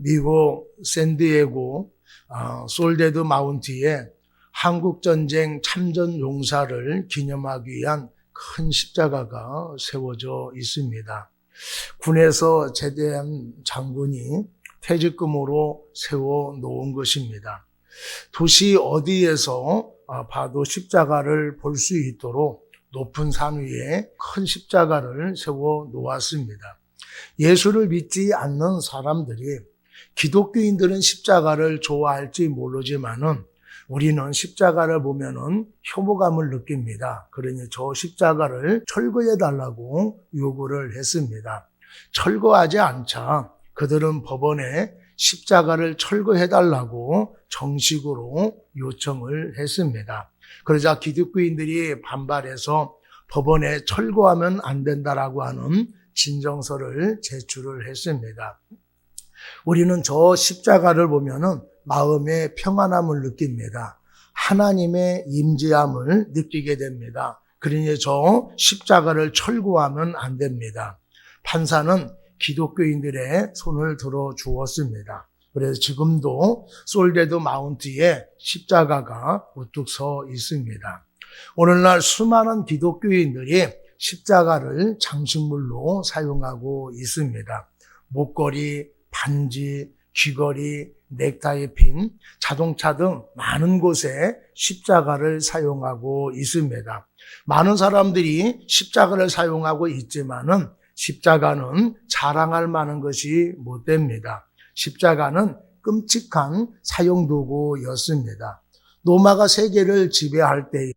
미국 샌디에고 솔데드 마운트에 한국전쟁 참전 용사를 기념하기 위한 큰 십자가가 세워져 있습니다. 군에서 제대한 장군이 퇴직금으로 세워 놓은 것입니다. 도시 어디에서 봐도 십자가를 볼 수 있도록 높은 산 위에 큰 십자가를 세워 놓았습니다. 예수를 믿지 않는 사람들이 기독교인들은 십자가를 좋아할지 모르지만은 우리는 십자가를 보면은 혐오감을 느낍니다. 그러니 저 십자가를 철거해 달라고 요구를 했습니다. 철거하지 않자 그들은 법원에 십자가를 철거해 달라고 정식으로 요청을 했습니다. 그러자 기독교인들이 반발해서 법원에 철거하면 안 된다라고 하는 진정서를 제출을 했습니다. 우리는 저 십자가를 보면은 마음의 평안함을 느낍니다. 하나님의 임재함을 느끼게 됩니다. 그러니 저 십자가를 철거하면 안 됩니다. 판사는 기독교인들의 손을 들어 주었습니다. 그래서 지금도 솔데드 마운트에 십자가가 우뚝 서 있습니다. 오늘날 수많은 기독교인들이 십자가를 장식물로 사용하고 있습니다. 목걸이, 반지, 귀걸이, 넥타이 핀, 자동차 등 많은 곳에 십자가를 사용하고 있습니다. 많은 사람들이 십자가를 사용하고 있지만은 십자가는 자랑할 만한 것이 못 됩니다. 십자가는 끔찍한 사용도구였습니다. 로마가 세계를 지배할 때에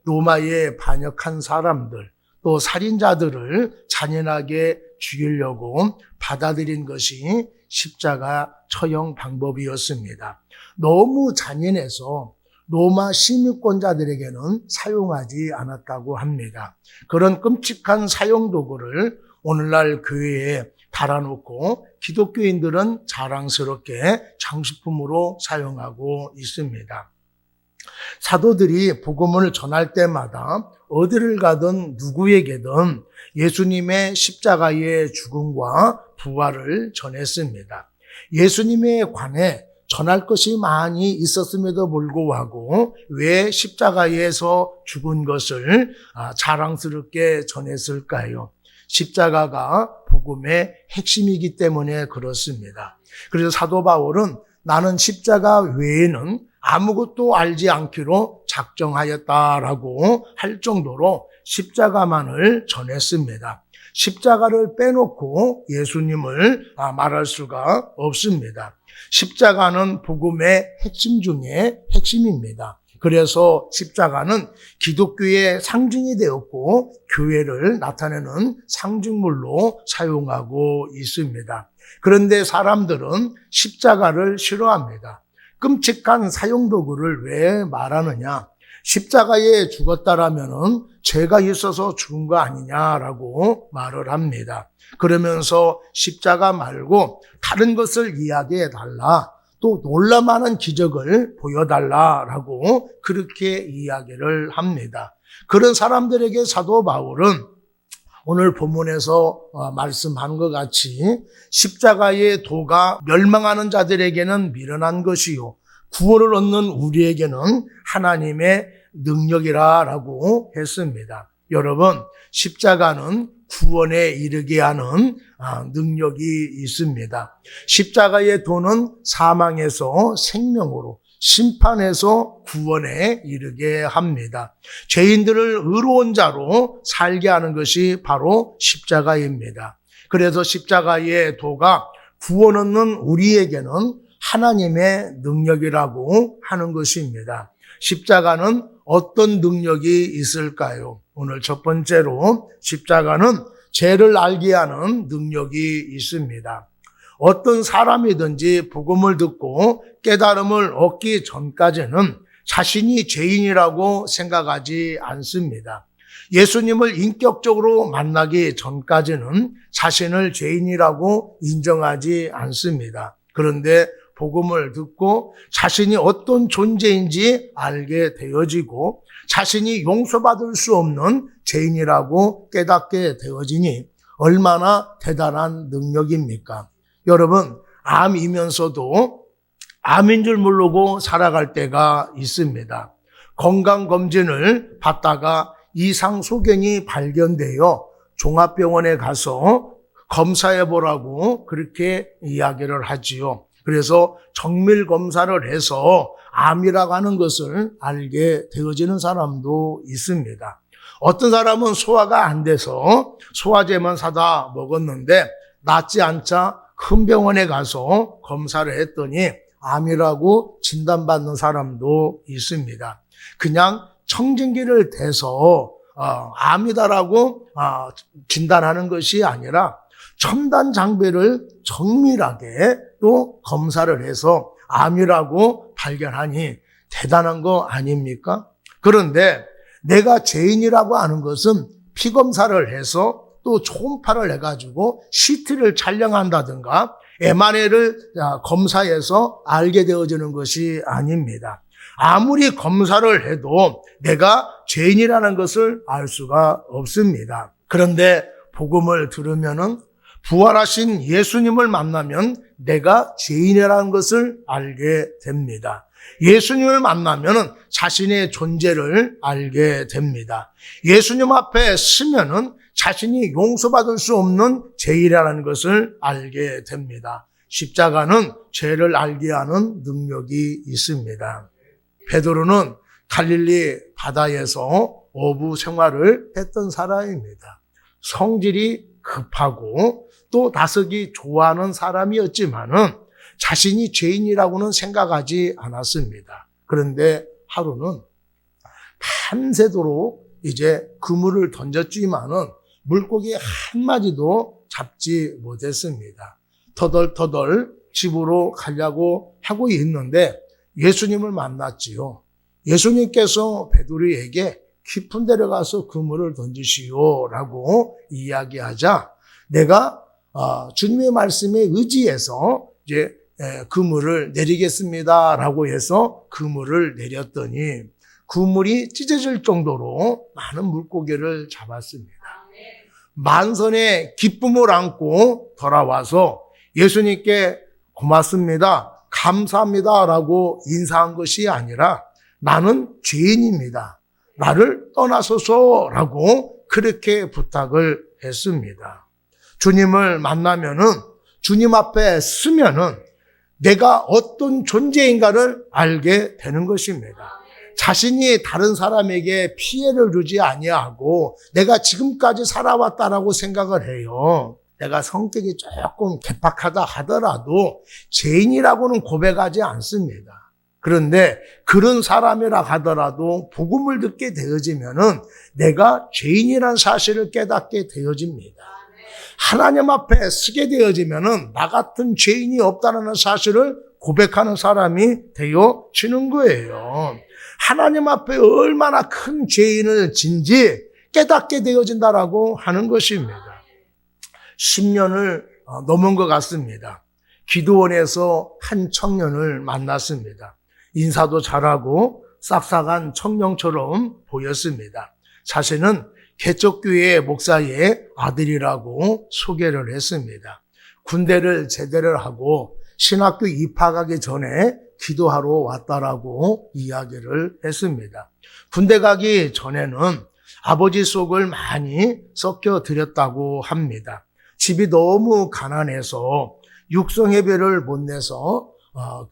로마에 반역한 사람들, 또 살인자들을 잔인하게 죽이려고 받아들인 것이 십자가 처형 방법이었습니다. 너무 잔인해서 로마 시민권자들에게는 사용하지 않았다고 합니다. 그런 끔찍한 사용도구를 오늘날 교회에 달아놓고 기독교인들은 자랑스럽게 장식품으로 사용하고 있습니다. 사도들이 복음을 전할 때마다 어디를 가든 누구에게든 예수님의 십자가의 죽음과 부활을 전했습니다. 예수님에 관해 전할 것이 많이 있었음에도 불구하고 왜 십자가에서 죽은 것을 자랑스럽게 전했을까요? 십자가가 복음의 핵심이기 때문에 그렇습니다. 그래서 사도 바울은 나는 십자가 외에는 아무것도 알지 않기로 작정하였다라고 할 정도로 십자가만을 전했습니다. 십자가를 빼놓고 예수님을 말할 수가 없습니다. 십자가는 복음의 핵심 중에 핵심입니다. 그래서 십자가는 기독교의 상징이 되었고 교회를 나타내는 상징물로 사용하고 있습니다. 그런데 사람들은 십자가를 싫어합니다. 끔찍한 사용도구를 왜 말하느냐? 십자가에 죽었다라면은 죄가 있어서 죽은 거 아니냐라고 말을 합니다. 그러면서 십자가 말고 다른 것을 이야기해 달라. 또 놀라많은 기적을 보여달라라고 그렇게 이야기를 합니다. 그런 사람들에게 사도 바울은 오늘 본문에서 말씀한 것 같이 십자가의 도가 멸망하는 자들에게는 미련한 것이요 구원을 얻는 우리에게는 하나님의 능력이라고 했습니다. 여러분, 십자가는 구원에 이르게 하는 능력이 있습니다. 십자가의 도는 사망에서 생명으로, 심판에서 구원에 이르게 합니다. 죄인들을 의로운 자로 살게 하는 것이 바로 십자가입니다. 그래서 십자가의 도가 구원 얻는 우리에게는 하나님의 능력이라고 하는 것입니다. 십자가는 어떤 능력이 있을까요? 오늘 첫 번째로 십자가는 죄를 알게 하는 능력이 있습니다. 어떤 사람이든지 복음을 듣고 깨달음을 얻기 전까지는 자신이 죄인이라고 생각하지 않습니다. 예수님을 인격적으로 만나기 전까지는 자신을 죄인이라고 인정하지 않습니다. 그런데 복음을 듣고 자신이 어떤 존재인지 알게 되어지고 자신이 용서받을 수 없는 죄인이라고 깨닫게 되어지니 얼마나 대단한 능력입니까? 여러분, 암이면서도 암인 줄 모르고 살아갈 때가 있습니다. 건강검진을 받다가 이상 소견이 발견되어 종합병원에 가서 검사해보라고 그렇게 이야기를 하지요. 그래서 정밀 검사를 해서 암이라고 하는 것을 알게 되어지는 사람도 있습니다. 어떤 사람은 소화가 안 돼서 소화제만 사다 먹었는데 낫지 않자 큰 병원에 가서 검사를 했더니 암이라고 진단받는 사람도 있습니다. 그냥 청진기를 대서 암이다라고 진단하는 것이 아니라 첨단 장비를 정밀하게 또 검사를 해서 암이라고 발견하니 대단한 거 아닙니까? 그런데 내가 죄인이라고 하는 것은 피검사를 해서 또 초음파를 해가지고 CT를 촬영한다든가 MRI를 검사해서 알게 되어지는 것이 아닙니다. 아무리 검사를 해도 내가 죄인이라는 것을 알 수가 없습니다. 그런데 복음을 들으면은 부활하신 예수님을 만나면 내가 죄인이라는 것을 알게 됩니다. 예수님을 만나면 자신의 존재를 알게 됩니다. 예수님 앞에 서면은 자신이 용서받을 수 없는 죄인이라는 것을 알게 됩니다. 십자가는 죄를 알게 하는 능력이 있습니다. 베드로는 갈릴리 바다에서 어부 생활을 했던 사람입니다. 성질이 급하고 또 다스기 좋아하는 사람이었지만은 자신이 죄인이라고는 생각하지 않았습니다. 그런데 하루는 밤새도록 이제 그물을 던졌지만은 물고기 한 마리도 잡지 못했습니다. 터덜터덜 집으로 가려고 하고 있는데 예수님을 만났지요. 예수님께서 베드로에게 깊은 데로 가서 그물을 던지시오라고 이야기하자 내가 주님의 말씀에 의지해서 이제 그물을 내리겠습니다라고 해서 그물을 내렸더니 그물이 찢어질 정도로 많은 물고기를 잡았습니다. 만선의 기쁨을 안고 돌아와서 예수님께 고맙습니다, 감사합니다라고 인사한 것이 아니라 나는 죄인입니다, 나를 떠나소서라고 그렇게 부탁을 했습니다. 주님을 만나면은 주님 앞에 서면은 내가 어떤 존재인가를 알게 되는 것입니다. 자신이 다른 사람에게 피해를 주지 아니하고 내가 지금까지 살아왔다라고 생각을 해요. 내가 성격이 조금 개팍하다 하더라도 죄인이라고는 고백하지 않습니다. 그런데 그런 사람이라 하더라도 복음을 듣게 되어지면은 내가 죄인이라는 사실을 깨닫게 되어집니다. 하나님 앞에 서게 되어지면은 나 같은 죄인이 없다는 사실을 고백하는 사람이 되어지는 거예요. 하나님 앞에 얼마나 큰 죄인을 진지 깨닫게 되어진다라고 하는 것입니다. 10년을 넘은 것 같습니다. 기도원에서 한 청년을 만났습니다. 인사도 잘하고 싹싹한 청년처럼 보였습니다. 자신은 개척교회 목사의 아들이라고 소개를 했습니다. 군대를 제대를 하고 신학교 입학하기 전에 기도하러 왔다라고 이야기를 했습니다. 군대 가기 전에는 아버지 속을 많이 썩혀드렸다고 합니다. 집이 너무 가난해서 육성예배를 못 내서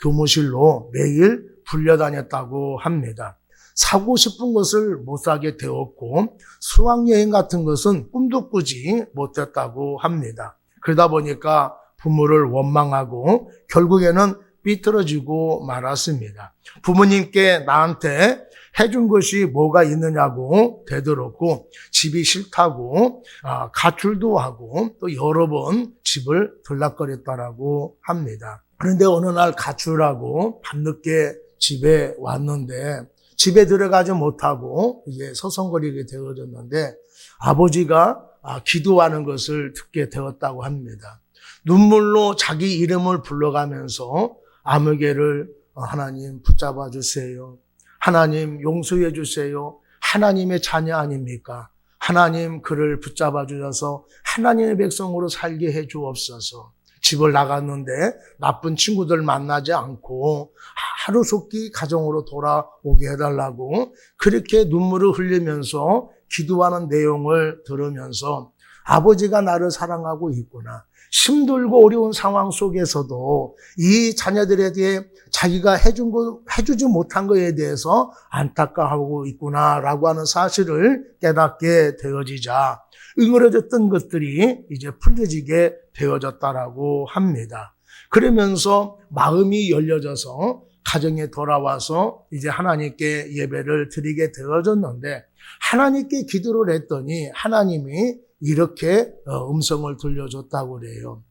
교무실로 매일 불려다녔다고 합니다. 사고 싶은 것을 못 사게 되었고 수학여행 같은 것은 꿈도 꾸지 못했다고 합니다. 그러다 보니까 부모를 원망하고 결국에는 삐뚤어지고 말았습니다. 부모님께 나한테 해준 것이 뭐가 있느냐고 되들었고 집이 싫다고 가출도 하고 또 여러 번 집을 들락거렸다라고 합니다. 그런데 어느 날 가출하고 밤늦게 집에 왔는데 집에 들어가지 못하고 이게 서성거리게 되어졌는데 아버지가 기도하는 것을 듣게 되었다고 합니다. 눈물로 자기 이름을 불러가면서 아무개를 하나님 붙잡아 주세요. 하나님 용서해 주세요. 하나님의 자녀 아닙니까? 하나님 그를 붙잡아 주셔서 하나님의 백성으로 살게 해 주옵소서. 집을 나갔는데 나쁜 친구들 만나지 않고 하루속히 가정으로 돌아오게 해달라고 그렇게 눈물을 흘리면서 기도하는 내용을 들으면서 아버지가 나를 사랑하고 있구나. 힘들고 어려운 상황 속에서도 이 자녀들에게 자기가 해주지 못한 것에 대해서 안타까워하고 있구나라고 하는 사실을 깨닫게 되어지자 응어려졌던 것들이 이제 풀려지게 되어졌다라고 합니다. 그러면서 마음이 열려져서 가정에 돌아와서 이제 하나님께 예배를 드리게 되어졌는데 하나님께 기도를 했더니 하나님이 이렇게 음성을 들려줬다고 그래요.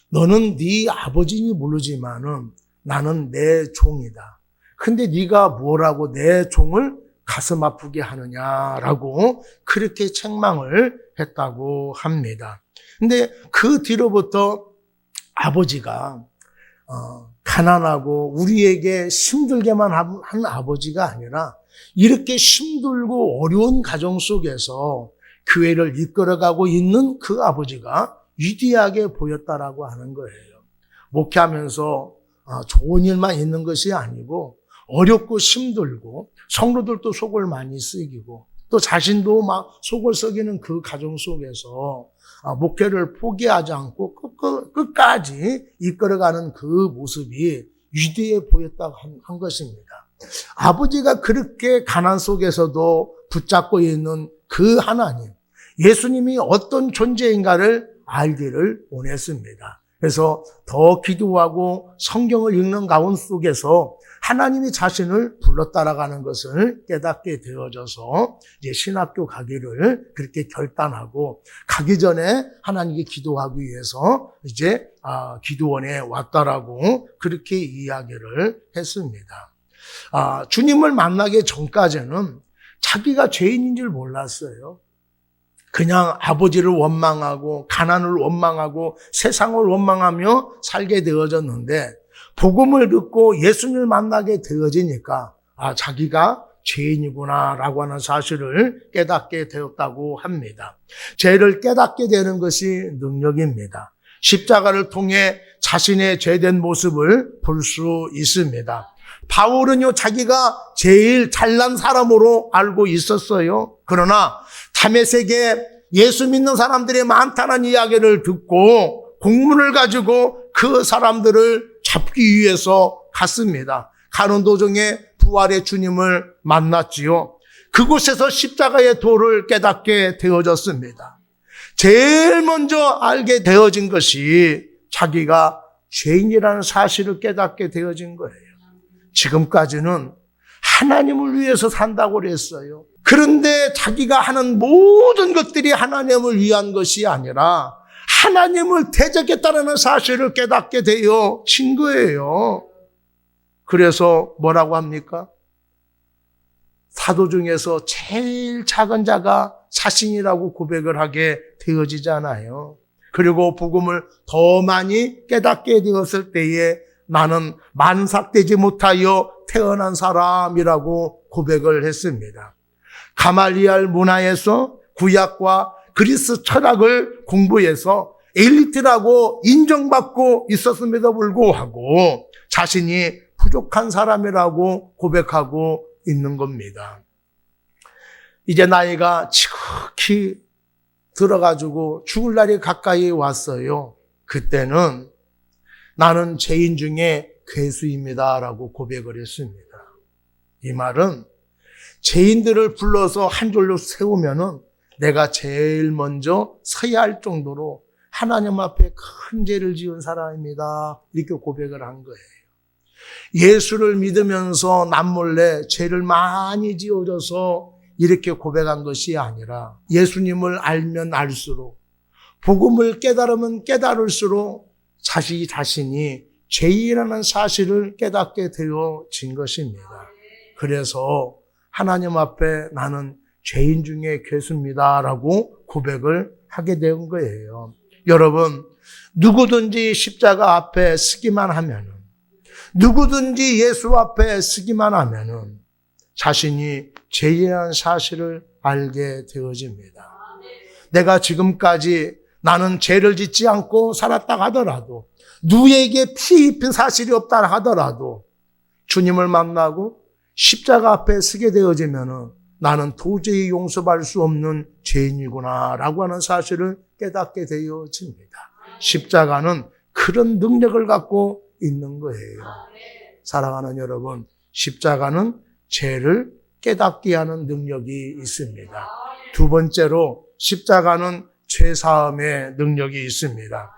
너는 네 아버지니 모르지만은 나는 내 종이다. 근데 네가 뭐라고 내 종을 가슴 아프게 하느냐라고 그렇게 책망을 했다고 합니다. 근데 그 뒤로부터 아버지가 가난하고 우리에게 힘들게만 한 아버지가 아니라 이렇게 힘들고 어려운 가정 속에서 교회를 이끌어가고 있는 그 아버지가 위대하게 보였다라고 하는 거예요. 목회하면서 좋은 일만 있는 것이 아니고 어렵고 힘들고 성도들도 속을 많이 썩이고 또 자신도 막 속을 썩이는 그 가정 속에서 목회를 포기하지 않고 끝까지 이끌어가는 그 모습이 위대해 보였다고 한 것입니다. 아버지가 그렇게 가난 속에서도 붙잡고 있는 그 하나님, 예수님이 어떤 존재인가를 알기를 원했습니다. 그래서 더 기도하고 성경을 읽는 가운 속에서 하나님이 자신을 불러 따라가는 것을 깨닫게 되어져서 이제 신학교 가기를 그렇게 결단하고 가기 전에 하나님께 기도하기 위해서 이제 기도원에 왔다라고 그렇게 이야기를 했습니다. 주님을 만나기 전까지는 자기가 죄인인 줄 몰랐어요. 그냥 아버지를 원망하고 가난을 원망하고 세상을 원망하며 살게 되어졌는데 복음을 듣고 예수님을 만나게 되어지니까 자기가 죄인이구나라고 하는 사실을 깨닫게 되었다고 합니다. 죄를 깨닫게 되는 것이 능력입니다. 십자가를 통해 자신의 죄된 모습을 볼 수 있습니다. 바울은요, 자기가 제일 잘난 사람으로 알고 있었어요. 그러나 다메섹에 예수 믿는 사람들이 많다는 이야기를 듣고 공문을 가지고 그 사람들을 잡기 위해서 갔습니다. 가는 도중에 부활의 주님을 만났지요. 그곳에서 십자가의 도를 깨닫게 되어졌습니다. 제일 먼저 알게 되어진 것이 자기가 죄인이라는 사실을 깨닫게 되어진 거예요. 지금까지는 하나님을 위해서 산다고 그랬어요. 그런데 자기가 하는 모든 것들이 하나님을 위한 것이 아니라 하나님을 대적했다는 사실을 깨닫게 되어진 거예요. 그래서 뭐라고 합니까? 사도 중에서 제일 작은 자가 자신이라고 고백을 하게 되어지잖아요. 그리고 복음을 더 많이 깨닫게 되었을 때에 나는 만삭되지 못하여 태어난 사람이라고 고백을 했습니다. 가말리알 문화에서 구약과 그리스 철학을 공부해서 엘리트라고 인정받고 있었음에도 불구하고 자신이 부족한 사람이라고 고백하고 있는 겁니다. 이제 나이가 지극히 들어가지고 죽을 날이 가까이 왔어요. 그때는 나는 죄인 중에 괴수입니다라고 고백을 했습니다. 이 말은 죄인들을 불러서 한 줄로 세우면은 내가 제일 먼저 서야 할 정도로 하나님 앞에 큰 죄를 지은 사람입니다. 이렇게 고백을 한 거예요. 예수를 믿으면서 남몰래 죄를 많이 지어져서 이렇게 고백한 것이 아니라 예수님을 알면 알수록 복음을 깨달으면 깨달을수록 자신이 죄인이라는 사실을 깨닫게 되어진 것입니다. 그래서 하나님 앞에 나는 죄인 중에 괴수입니다라고 고백을 하게 된 거예요. 여러분, 누구든지 십자가 앞에 서기만 하면은, 누구든지 예수 앞에 서기만 하면은 자신이 죄인이라는 사실을 알게 되어집니다. 내가 지금까지 나는 죄를 짓지 않고 살았다 하더라도 누구에게 피 입힌 사실이 없다 하더라도 주님을 만나고 십자가 앞에 서게 되어지면은 나는 도저히 용서받을 수 없는 죄인이구나라고 하는 사실을 깨닫게 되어집니다. 십자가는 그런 능력을 갖고 있는 거예요. 사랑하는 여러분, 십자가는 죄를 깨닫게 하는 능력이 있습니다. 두 번째로 십자가는 죄사함의 능력이 있습니다.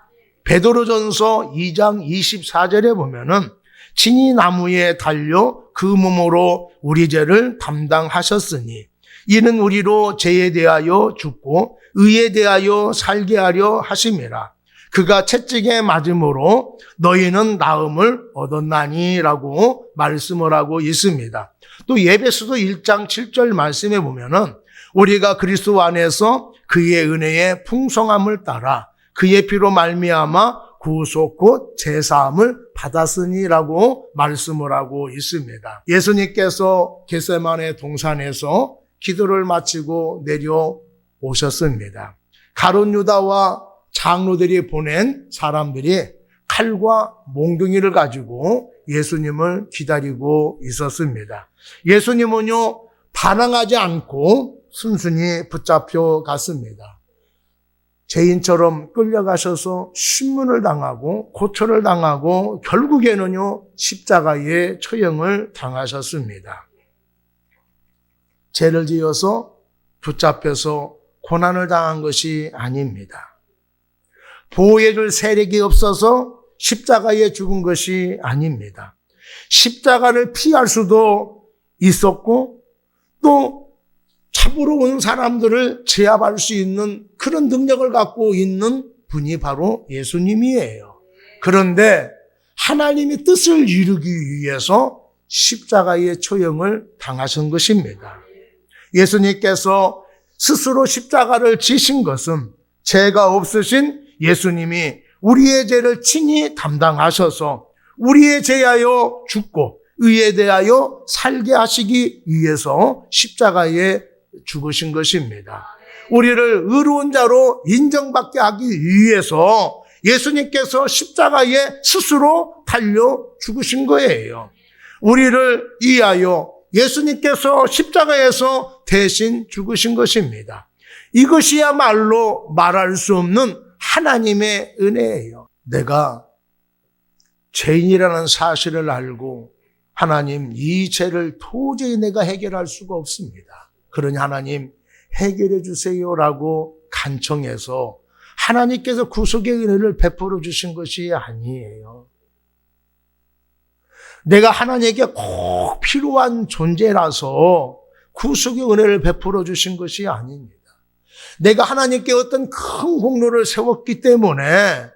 베드로전서 2장 24절에 보면은 친히 나무에 달려 그 몸으로 우리 죄를 담당하셨으니 이는 우리로 죄에 대하여 죽고 의에 대하여 살게 하려 하심이라. 그가 채찍에 맞음으로 너희는 나음을 얻었나니라고 말씀을 하고 있습니다. 또 에베소서 1장 7절 말씀에 보면은 우리가 그리스도 안에서 그의 은혜의 풍성함을 따라 그의 피로 말미암아 구속 곧 제사함을 받았으니라고 말씀을 하고 있습니다. 예수님께서 겟세마네 동산에서 기도를 마치고 내려오셨습니다. 가룟 유다와 장로들이 보낸 사람들이 칼과 몽둥이를 가지고 예수님을 기다리고 있었습니다. 예수님은요, 반항하지 않고 순순히 붙잡혀 갔습니다. 죄인처럼 끌려가셔서 신문을 당하고 고초를 당하고 결국에는요, 십자가의 처형을 당하셨습니다. 죄를 지어서 붙잡혀서 고난을 당한 것이 아닙니다. 보호해줄 세력이 없어서 십자가에 죽은 것이 아닙니다. 십자가를 피할 수도 있었고 또 잡으러 온 사람들을 제압할 수 있는 그런 능력을 갖고 있는 분이 바로 예수님이에요. 그런데 하나님의 뜻을 이루기 위해서 십자가의 처형을 당하신 것입니다. 예수님께서 스스로 십자가를 지신 것은 죄가 없으신 예수님이 우리의 죄를 친히 담당하셔서 우리에 대하여 죽고 의에 대하여 살게 하시기 위해서 십자가에 죽으신 것입니다. 우리를 의로운 자로 인정받게 하기 위해서 예수님께서 십자가에 스스로 달려 죽으신 거예요. 우리를 위하여 예수님께서 십자가에서 대신 죽으신 것입니다. 이것이야말로 말할 수 없는 하나님의 은혜예요. 내가 죄인이라는 사실을 알고 하나님, 이 죄를 도저히 내가 해결할 수가 없습니다. 그러니 하나님 해결해 주세요라고 간청해서 하나님께서 구속의 은혜를 베풀어 주신 것이 아니에요. 내가 하나님에게 꼭 필요한 존재라서 구속의 은혜를 베풀어 주신 것이 아닙니다. 내가 하나님께 어떤 큰 공로를 세웠기 때문에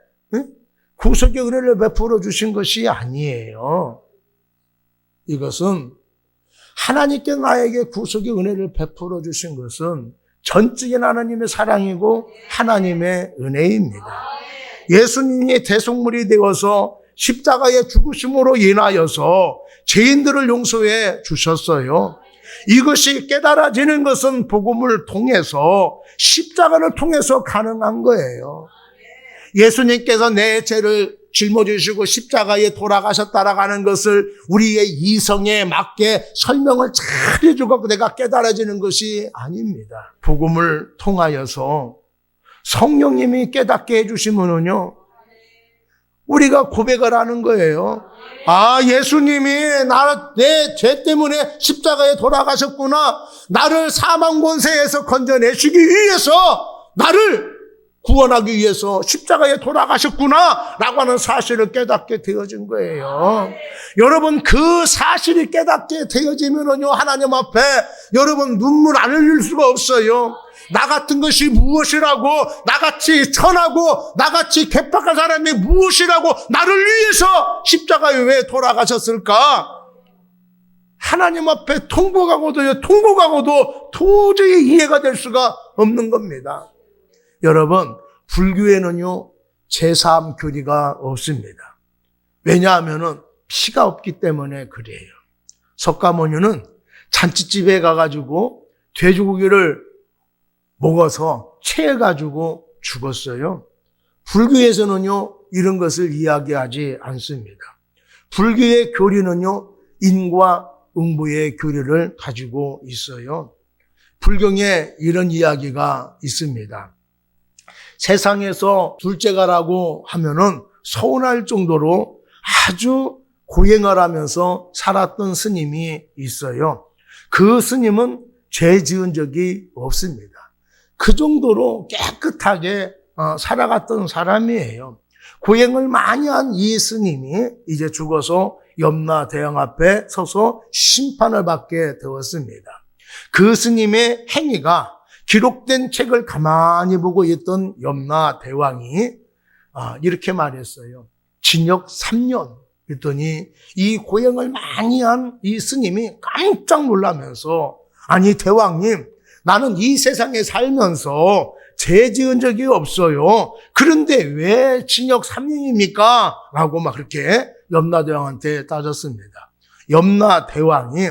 구속의 은혜를 베풀어 주신 것이 아니에요. 이것은 하나님께 나에게 구속의 은혜를 베풀어 주신 것은 전적인 하나님의 사랑이고 하나님의 은혜입니다. 예수님이 대속물이 되어서 십자가의 죽으심으로 인하여서 죄인들을 용서해 주셨어요. 이것이 깨달아지는 것은 복음을 통해서 십자가를 통해서 가능한 거예요. 예수님께서 내 죄를 짊어지시고 십자가에 돌아가셨다라고 하는 것을 우리의 이성에 맞게 설명을 잘 해주고 내가 깨달아지는 것이 아닙니다. 복음을 통하여서 성령님이 깨닫게 해주시면은요, 우리가 고백을 하는 거예요. 아, 예수님이 내 죄 때문에 십자가에 돌아가셨구나. 나를 사망 권세에서 건져내시기 위해서 나를 구원하기 위해서 십자가에 돌아가셨구나 라고 하는 사실을 깨닫게 되어진 거예요. 여러분, 그 사실이 깨닫게 되어지면은요, 하나님 앞에 여러분 눈물 안 흘릴 수가 없어요. 나 같은 것이 무엇이라고, 나같이 천하고 나같이 개팍한 사람이 무엇이라고 나를 위해서 십자가에 왜 돌아가셨을까? 하나님 앞에 통곡하고도 도저히 이해가 될 수가 없는 겁니다. 여러분, 불교에는요, 제사함 교리가 없습니다. 왜냐하면은 피가 없기 때문에 그래요. 석가모니는 잔치집에 가가지고 돼지고기를 먹어서 체해가지고 죽었어요. 불교에서는요, 이런 것을 이야기하지 않습니다. 불교의 교리는요, 인과 응보의 교리를 가지고 있어요. 불경에 이런 이야기가 있습니다. 세상에서 둘째가라고 하면은 서운할 정도로 아주 고행을 하면서 살았던 스님이 있어요. 그 스님은 죄 지은 적이 없습니다. 그 정도로 깨끗하게 살아갔던 사람이에요. 고행을 많이 한 이 스님이 이제 죽어서 염라대왕 앞에 서서 심판을 받게 되었습니다. 그 스님의 행위가 기록된 책을 가만히 보고 있던 염라대왕이 이렇게 말했어요. 징역 3년. 그랬더니 이 고행을 많이 한 이 스님이 깜짝 놀라면서, 아니 대왕님, 나는 이 세상에 살면서 죄 지은 적이 없어요. 그런데 왜 징역 3년입니까? 라고 막 그렇게 염라대왕한테 따졌습니다. 염라대왕이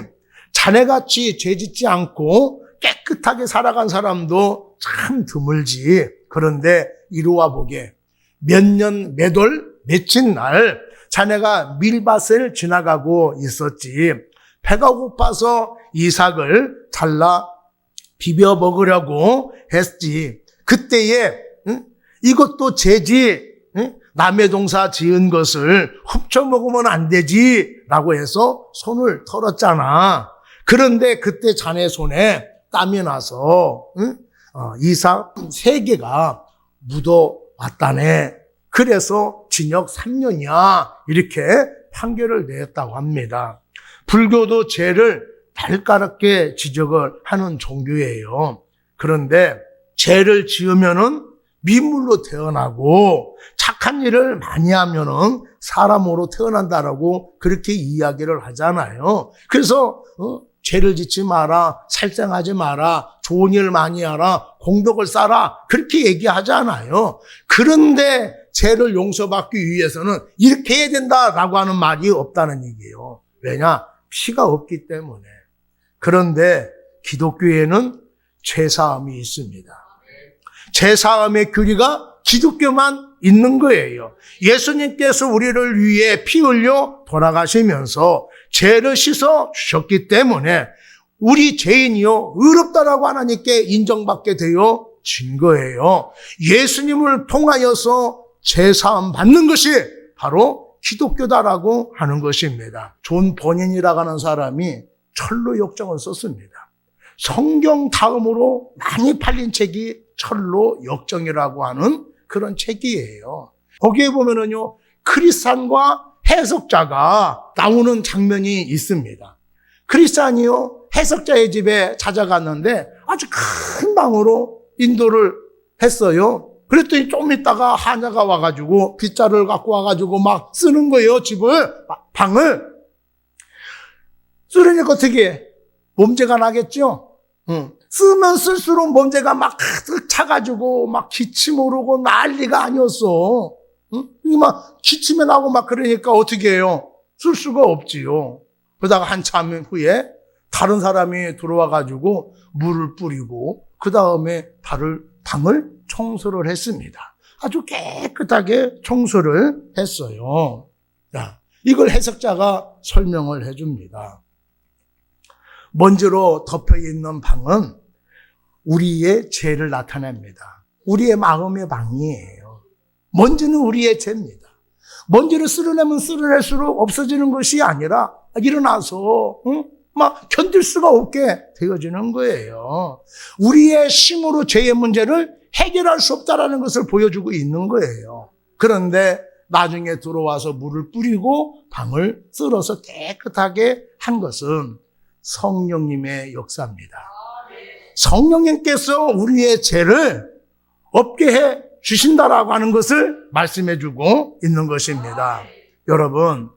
자네같이 죄 짓지 않고 깨끗하게 살아간 사람도 참 드물지. 그런데 이루와 보게 몇 년, 몇 월, 며칠 날 자네가 밀밭을 지나가고 있었지. 배가 고파서 이삭을 잘라 비벼 먹으려고 했지. 그때에 이것도 죄지. 남의 동사 지은 것을 훔쳐 먹으면 안 되지 라고 해서 손을 털었잖아. 그런데 그때 자네 손에 땀이 나서 이삭 3개가 묻어왔다네. 그래서 징역 3년이야. 이렇게 판결을 내렸다고 합니다. 불교도 죄를 날카롭게 지적을 하는 종교예요. 그런데 죄를 지으면은 민물로 태어나고 착한 일을 많이 하면은 사람으로 태어난다라고 그렇게 이야기를 하잖아요. 그래서 죄를 짓지 마라, 살생하지 마라, 좋은 일 많이 하라, 공덕을 쌓아라, 그렇게 얘기하잖아요. 그런데 죄를 용서받기 위해서는 이렇게 해야 된다라고 하는 말이 없다는 얘기예요. 왜냐? 피가 없기 때문에. 그런데 기독교에는 죄사함이 있습니다. 죄사함의 교리가 기독교만 있는 거예요. 예수님께서 우리를 위해 피 흘려 돌아가시면서 죄를 씻어 주셨기 때문에 우리 죄인이요 의롭다라고 하나님께 인정받게 되어진 거예요. 예수님을 통하여서 죄사함 받는 것이 바로 기독교다라고 하는 것입니다. 존 버닌이라고 하는 사람이 철로 역정을 썼습니다. 성경 다음으로 많이 팔린 책이 철로 역정이라고 하는 그런 책이에요. 거기에 보면은요, 크리스찬과 해석자가 나오는 장면이 있습니다. 크리스찬이요, 해석자의 집에 찾아갔는데 아주 큰 방으로 인도를 했어요. 그랬더니 좀 있다가 하녀가 와가지고 빗자루를 갖고 와가지고 막 쓰는 거예요, 방을. 쓰려니까 어떻게 몸재가 나겠죠? 쓰면 쓸수록 몸재가 막 가득 차가지고 막 기침 오르고 난리가 아니었어. 막 기침이 나고 막 그러니까 어떻게 해요? 쓸 수가 없지요. 그러다가 한참 후에 다른 사람이 들어와가지고 물을 뿌리고 그 다음에 방을 청소를 했습니다. 아주 깨끗하게 청소를 했어요. 자, 이걸 해석자가 설명을 해줍니다. 먼지로 덮여있는 방은 우리의 죄를 나타냅니다. 우리의 마음의 방이에요. 먼지는 우리의 죄입니다. 먼지를 쓸어내면 쓸어낼수록 없어지는 것이 아니라 일어나서 막 견딜 수가 없게 되어지는 거예요. 우리의 힘으로 죄의 문제를 해결할 수 없다라는 것을 보여주고 있는 거예요. 그런데 나중에 들어와서 물을 뿌리고 방을 쓸어서 깨끗하게 한 것은 성령님의 역사입니다. 성령님께서 우리의 죄를 없게 해 주신다라고 하는 것을 말씀해주고 있는 것입니다. 여러분,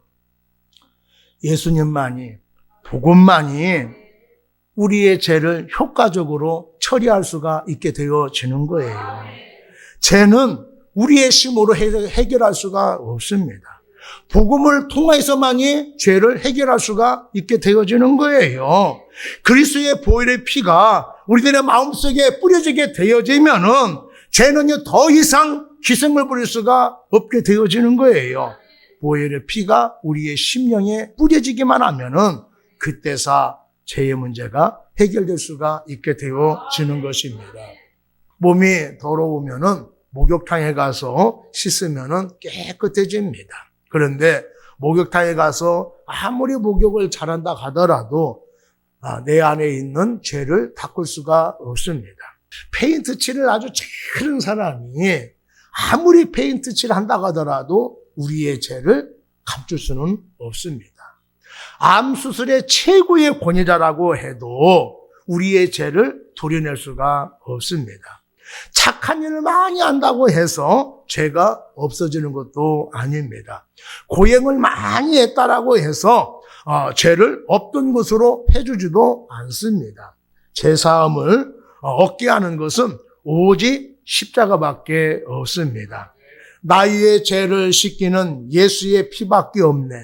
예수님만이, 복음만이 우리의 죄를 효과적으로 처리할 수가 있게 되어지는 거예요. 죄는 우리의 힘으로 해결할 수가 없습니다. 복음을 통해서만이 죄를 해결할 수가 있게 되어지는 거예요. 그리스도의 보혈의 피가 우리들의 마음속에 뿌려지게 되어지면은 죄는요 더 이상 희생을 부릴 수가 없게 되어지는 거예요. 보혈의 피가 우리의 심령에 뿌려지기만 하면은 그때서 죄의 문제가 해결될 수가 있게 되어지는 것입니다. 몸이 더러우면은 목욕탕에 가서 씻으면은 깨끗해집니다. 그런데 목욕탕에 가서 아무리 목욕을 잘한다 하더라도 내 안에 있는 죄를 닦을 수가 없습니다. 페인트 칠을 아주 잘하는 사람이 아무리 페인트 칠을 한다 하더라도 우리의 죄를 감출 수는 없습니다. 암 수술의 최고의 권위자라고 해도 우리의 죄를 도려낼 수가 없습니다. 착한 일을 많이 한다고 해서 죄가 없어지는 것도 아닙니다. 고행을 많이 했다라고 해서 죄를 없던 것으로 해주지도 않습니다. 죄사함을 얻게 하는 것은 오직 십자가밖에 없습니다. 나의 죄를 씻기는 예수의 피밖에 없네.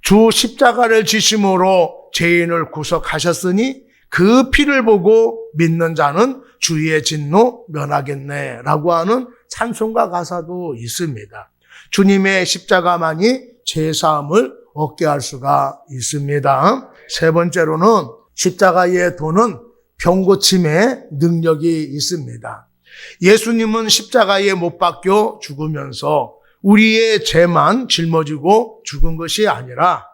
주 십자가를 지심으로 죄인을 구속하셨으니 그 피를 보고 믿는 자는 주의 진노 면하겠네 라고 하는 찬송가 가사도 있습니다. 주님의 십자가만이 죄사함을 얻게 할 수가 있습니다. 세 번째로는 십자가의 도는 병고침의 능력이 있습니다. 예수님은 십자가에 못 박혀 죽으면서 우리의 죄만 짊어지고 죽은 것이 아니라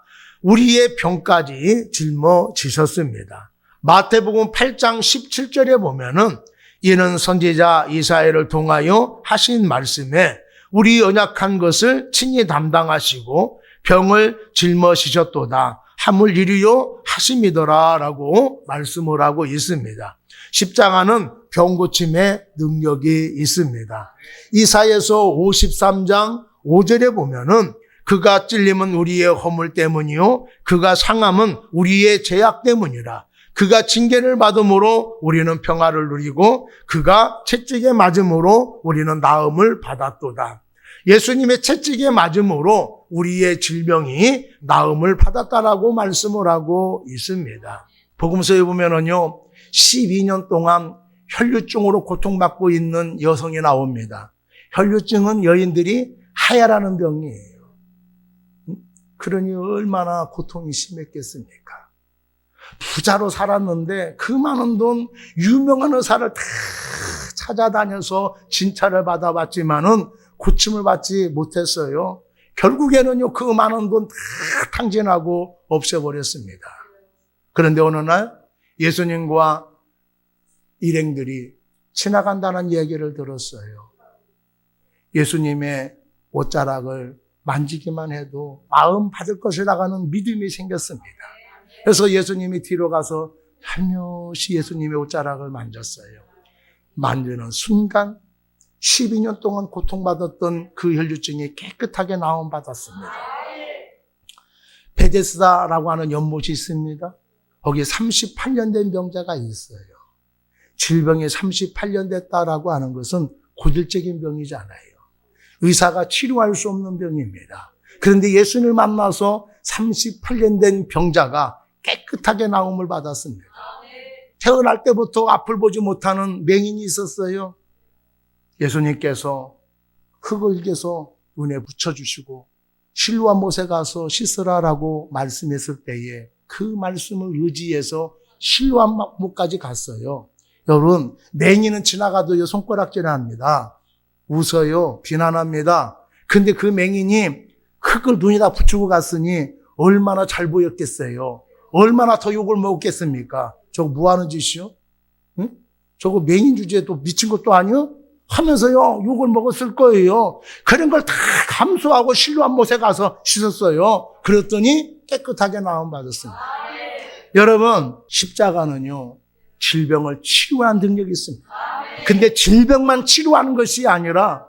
우리의 병까지 짊어지셨습니다. 마태복음 8장 17절에 보면은 이는 선지자 이사야를 통하여 하신 말씀에 우리 연약한 것을 친히 담당하시고 병을 짊어지셨도다. 함을 이루려 하심이더라 라고 말씀을 하고 있습니다. 십자가는 병고침의 능력이 있습니다. 이사야서 53장 5절에 보면은 그가 찔림은 우리의 허물 때문이요 그가 상함은 우리의 죄악 때문이라. 그가 징계를 받음으로 우리는 평화를 누리고 그가 채찍에 맞음으로 우리는 나음을 받았도다. 예수님의 채찍에 맞음으로 우리의 질병이 나음을 받았다라고 말씀을 하고 있습니다. 복음서에 보면은요, 12년 동안 혈류증으로 고통받고 있는 여성이 나옵니다. 혈류증은 여인들이 하야라는 병이에요. 그러니 얼마나 고통이 심했겠습니까? 부자로 살았는데 그 많은 돈, 유명한 의사를 다 찾아다녀서 진찰을 받아봤지만은 고침을 받지 못했어요. 결국에는요, 그 많은 돈 다 탕진하고 없애버렸습니다. 그런데 어느 날 예수님과 일행들이 지나간다는 얘기를 들었어요. 예수님의 옷자락을 만지기만 해도 마음 받을 것이라는 믿음이 생겼습니다. 그래서 예수님이 뒤로 가서 살며시 예수님의 옷자락을 만졌어요. 만지는 순간 12년 동안 고통받았던 그 혈류증이 깨끗하게 나음받았습니다. 베데스다라고 하는 연못이 있습니다. 거기에 38년 된 병자가 있어요. 질병이 38년 됐다라고 하는 것은 고질적인 병이지 않아요. 의사가 치료할 수 없는 병입니다. 그런데 예수님을 만나서 38년 된 병자가 깨끗하게 나음을 받았습니다. 태어날 때부터 앞을 보지 못하는 맹인이 있었어요. 예수님께서 흙을 개서 눈에 붙여주시고 실로암 못에 가서 씻으라라고 말씀했을 때에 그 말씀을 의지해서 실로암 못까지 갔어요. 여러분, 맹인은 지나가도요 손가락질합니다. 웃어요. 비난합니다. 근데 그 맹인이 흙을 눈에다 붙이고 갔으니 얼마나 잘 보였겠어요. 얼마나 더 욕을 먹었겠습니까? 저거 뭐 하는 짓이요? 응? 저거 맹인 주제에 또 미친 것도 아니요? 하면서요 욕을 먹었을 거예요. 그런 걸 다 감수하고 실로암 못에 가서 씻었어요. 그랬더니 깨끗하게 나음 받았습니다. 여러분, 십자가는요 질병을 치유하는 능력이 있습니다. 근데 질병만 치료하는 것이 아니라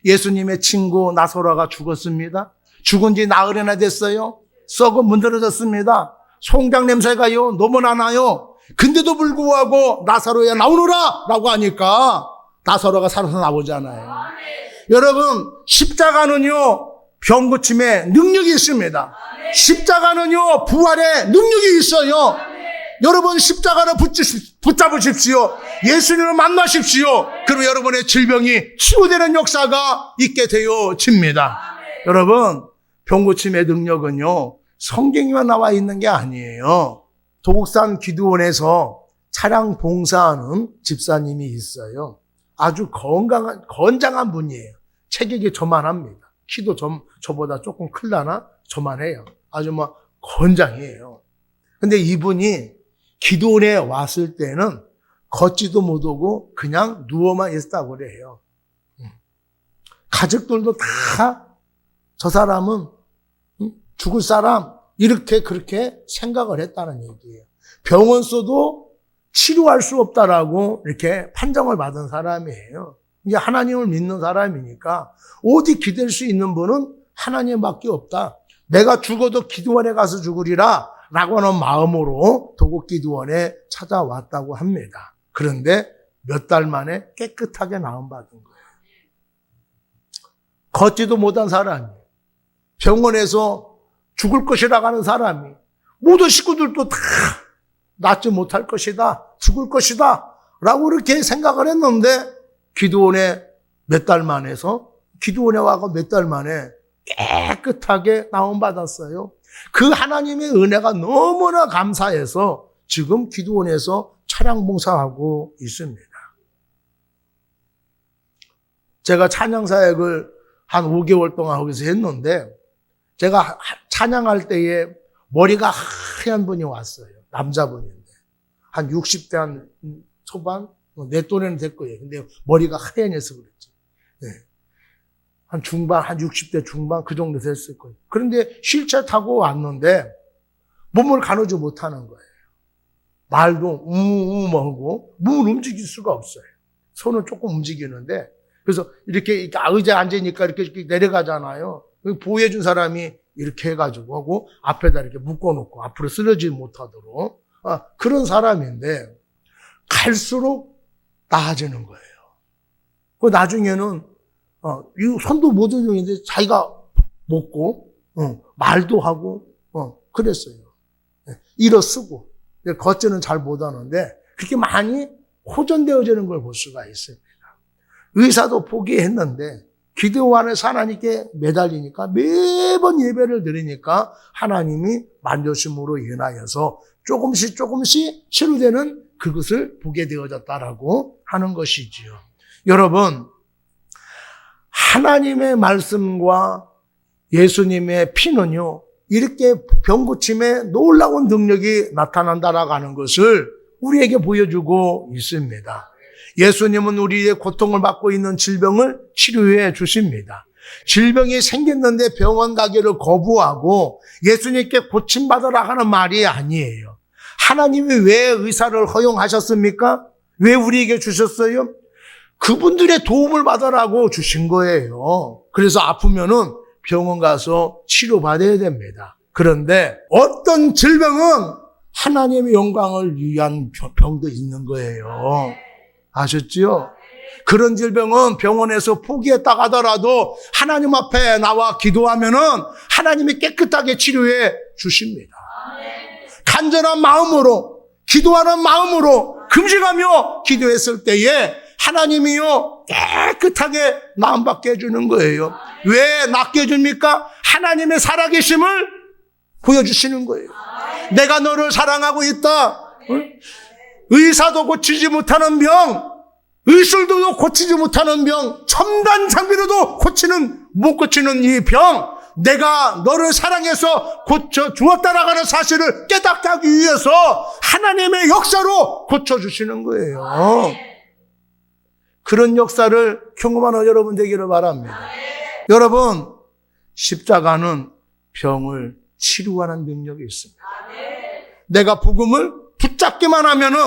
예수님의 친구 나사로가 죽었습니다. 죽은 지 나흘이나 됐어요. 썩어 문드러졌습니다. 송장 냄새가요 너무나 나요. 근데도 불구하고 나사로야 나오너라 라고 하니까 나사로가 살아서 나오잖아요. 여러분, 십자가는요 병고침에 능력이 있습니다. 십자가는요 부활에 능력이 있어요. 여러분 십자가를 붙잡으십시오. 예수님을 만나십시오. 그럼 여러분의 질병이 치유되는 역사가 있게 되어집니다. 여러분, 병고침의 능력은요, 성경에만 나와 있는 게 아니에요. 도곡산 기도원에서 차량 봉사하는 집사님이 있어요. 아주 건장한 분이에요. 체격이 저만합니다. 키도 저보다 조금 클라나 저만해요. 아주 건장해요. 근데 이분이 기도원에 왔을 때는 걷지도 못하고 그냥 누워만 있었다고 그래요. 가족들도 다 저 사람은 죽을 사람 이렇게 그렇게 생각을 했다는 얘기예요. 병원 써도 치료할 수 없다라고 이렇게 판정을 받은 사람이에요. 이제 하나님을 믿는 사람이니까 어디 기댈 수 있는 분은 하나님밖에 없다. 내가 죽어도 기도원에 가서 죽으리라 라고 하는 마음으로 도곡기도원에 찾아왔다고 합니다. 그런데 몇 달 만에 깨끗하게 나음받은 거예요. 걷지도 못한 사람이, 병원에서 죽을 것이라고 하는 사람이, 모든 식구들도 다 낫지 못할 것이다, 죽을 것이다 라고 이렇게 생각을 했는데 기도원에 몇 달 만에서 기도원에 와서 몇 달 만에 깨끗하게 나음받았어요. 그 하나님의 은혜가 너무나 감사해서 지금 기도원에서 차량 봉사하고 있습니다. 제가 찬양사역을 한 5개월 동안 거기서 했는데 제가 찬양할 때에 머리가 하얀 분이 왔어요. 남자분인데. 한 60대 한 초반? 내 또래는 될 거예요. 근데 머리가 하얀해서 그랬지. 네. 한 중반, 한 60대 중반 그 정도 됐을 거예요. 그런데 휠체어 타고 왔는데 몸을 가누지 못하는 거예요. 말도 우우하고 몸을 움직일 수가 없어요. 손은 조금 움직이는데 그래서 이렇게 의자에 앉으니까 이렇게 내려가잖아요. 보호해준 사람이 이렇게 해가지고 하고 앞에다 이렇게 묶어놓고 앞으로 쓰러지지 못하도록 그런 사람인데 갈수록 나아지는 거예요. 그 나중에는 이 손도 못 움직이는데 자기가 먹고 말도 하고 그랬어요. 일어서고 걷지는 잘 못하는데 그렇게 많이 호전되어지는 걸 볼 수가 있습니다. 의사도 포기했는데 기도 안에서 하나님께 매달리니까 매번 예배를 드리니까 하나님이 만져심으로 인하여서 조금씩 치료되는 그것을 보게 되어졌다라고 하는 것이지요. 여러분, 하나님의 말씀과 예수님의 피는요, 이렇게 병고침에 놀라운 능력이 나타난다라고 하는 것을 우리에게 보여주고 있습니다. 예수님은 우리의 고통을 받고 있는 질병을 치료해 주십니다. 질병이 생겼는데 병원 가기를 거부하고 예수님께 고침받으라 하는 말이 아니에요. 하나님이 왜 의사를 허용하셨습니까? 왜 우리에게 주셨어요? 그분들의 도움을 받으라고 주신 거예요. 그래서 아프면은 병원 가서 치료받아야 됩니다. 그런데 어떤 질병은 하나님의 영광을 위한 병도 있는 거예요. 아셨지요? 그런 질병은 병원에서 포기했다 하더라도 하나님 앞에 나와 기도하면은 하나님이 깨끗하게 치료해 주십니다. 간절한 마음으로, 기도하는 마음으로 금식하며 기도했을 때에 하나님이요 깨끗하게 나음받게 해주는 거예요. 왜 낫게 해줍니까? 하나님의 살아계심을 보여주시는 거예요. 내가 너를 사랑하고 있다. 의사도 고치지 못하는 병, 의술도 고치지 못하는 병, 첨단 장비로도 못 고치는 이 병, 내가 너를 사랑해서 고쳐 주었다라고 하는 사실을 깨닫게 하기 위해서 하나님의 역사로 고쳐주시는 거예요. 그런 역사를 경험하는 여러분 되기를 바랍니다. 여러분, 십자가는 병을 치료하는 능력이 있습니다. 내가 복음을 붙잡기만 하면은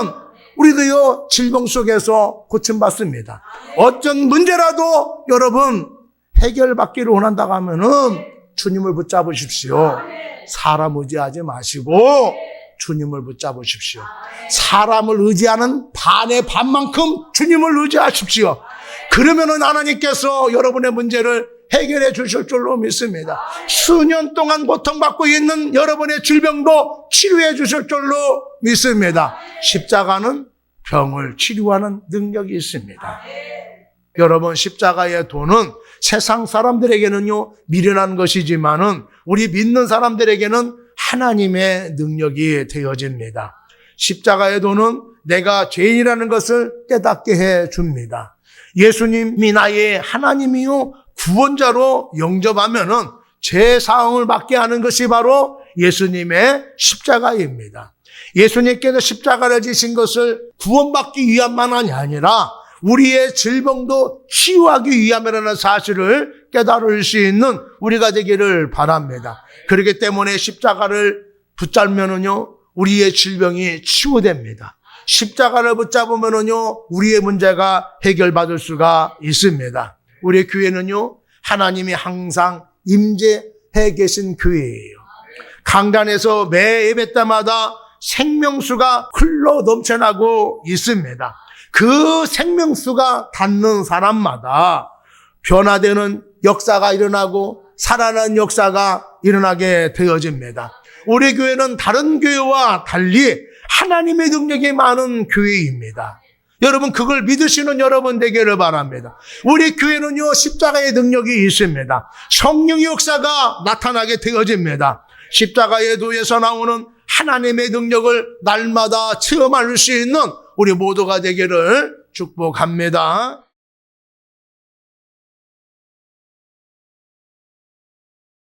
우리도요 질병 속에서 고침받습니다. 어떤 문제라도 여러분 해결받기를 원한다고 하면은 주님을 붙잡으십시오. 사람 의지하지 마시고 주님을 붙잡으십시오. 사람을 의지하는 반의 반만큼 주님을 의지하십시오. 그러면은 하나님께서 여러분의 문제를 해결해 주실 줄로 믿습니다. 수년 동안 고통받고 있는 여러분의 질병도 치료해 주실 줄로 믿습니다. 십자가는 병을 치료하는 능력이 있습니다. 여러분, 십자가의 도는 세상 사람들에게는요, 미련한 것이지만은 우리 믿는 사람들에게는 하나님의 능력이 되어집니다. 십자가의 도는 내가 죄인이라는 것을 깨닫게 해 줍니다. 예수님이 나의 하나님이요 구원자로 영접하면은 죄 사함을 받게 하는 것이 바로 예수님의 십자가입니다. 예수님께서 십자가를 지신 것을 구원받기 위함만이 아니라 우리의 질병도 치유하기 위함이라는 사실을 깨달을 수 있는 우리가 되기를 바랍니다. 그렇기 때문에 십자가를 붙잡으면은요, 우리의 질병이 치유됩니다. 십자가를 붙잡으면은요, 우리의 문제가 해결받을 수가 있습니다. 우리 교회는요, 하나님이 항상 임재해 계신 교회예요. 강단에서 매 예배 때마다 생명수가 흘러 넘쳐나고 있습니다. 그 생명수가 닿는 사람마다 변화되는 역사가 일어나고 살아나는 역사가 일어나게 되어집니다. 우리 교회는 다른 교회와 달리 하나님의 능력이 많은 교회입니다. 여러분, 그걸 믿으시는 여러분 되기를 바랍니다. 우리 교회는요, 십자가의 능력이 있습니다. 성령의 역사가 나타나게 되어집니다. 십자가의 도에서 나오는 하나님의 능력을 날마다 체험할 수 있는 우리 모두가 되기를 축복합니다.